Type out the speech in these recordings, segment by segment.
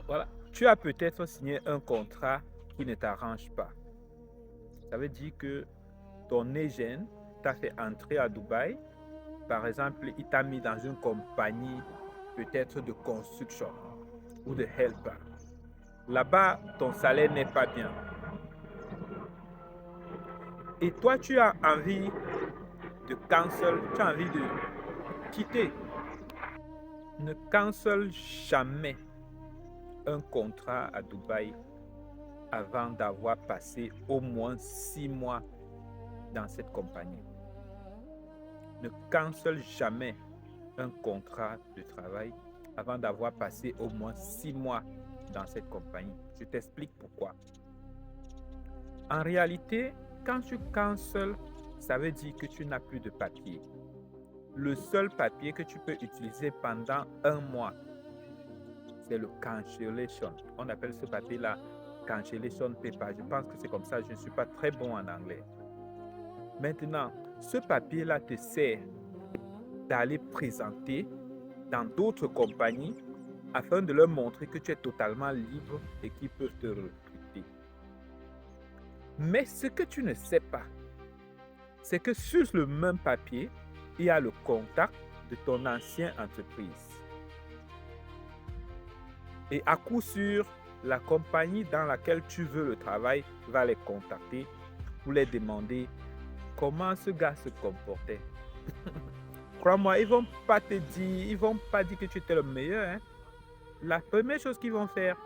Voilà, tu as peut-être signé un contrat qui ne t'arrange pas. Ça veut dire que ton agent t'a fait entrer à Dubaï. Par exemple, il t'a mis dans une compagnie peut-être de construction ou de helper. Là-bas, ton salaire n'est pas bien. Et toi, tu as envie de cancel, tu as envie de quitter. Ne cancel jamais un contrat à Dubaï avant d'avoir passé au moins 6 mois dans cette compagnie. Ne cancel jamais un contrat de travail avant d'avoir passé au moins 6 mois dans cette compagnie. Je t'explique pourquoi. En réalité, quand tu cancels, ça veut dire que tu n'as plus de papier. Le seul papier que tu peux utiliser pendant un mois, c'est le cancellation. On appelle ce papier-là cancellation paper. Je pense que c'est comme ça. Je ne suis pas très bon en anglais. Maintenant, ce papier-là te sert d'aller présenter dans d'autres compagnies afin de leur montrer que tu es totalement libre et qu'ils peuvent te recruter. Mais ce que tu ne sais pas, c'est que sur le même papier, il y a le contact de ton ancienne entreprise. Et à coup sûr, la compagnie dans laquelle tu veux le travail va les contacter pour les demander comment ce gars se comportait. Crois-moi, ils ne vont pas te dire, ils vont pas dire que tu étais le meilleur. Hein. La première chose qu'ils vont faire,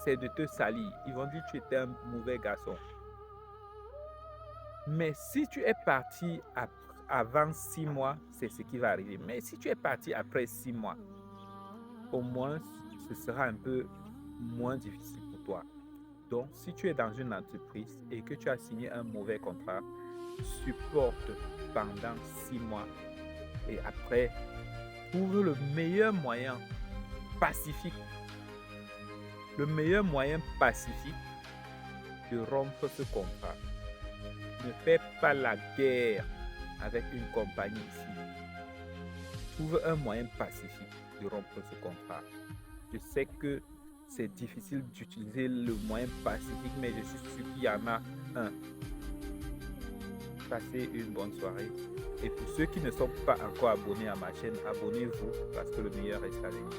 c'est de te salir. Ils vont dire que tu étais un mauvais garçon. Mais si tu es parti avant 6 mois, c'est ce qui va arriver. Mais si tu es parti après 6 mois, au moins, ce sera un peu moins difficile pour toi. Donc, si tu es dans une entreprise et que tu as signé un mauvais contrat, supporte pendant 6 mois et après, trouve le meilleur moyen pacifique, de rompre ce contrat. Ne fais pas la guerre avec une compagnie ici. Trouve un moyen pacifique de rompre ce contrat. Je sais que c'est difficile d'utiliser le moyen pacifique, mais je suis sûr qu'il y en a un. Passez une bonne soirée. Et pour ceux qui ne sont pas encore abonnés à ma chaîne, abonnez-vous parce que le meilleur reste à venir.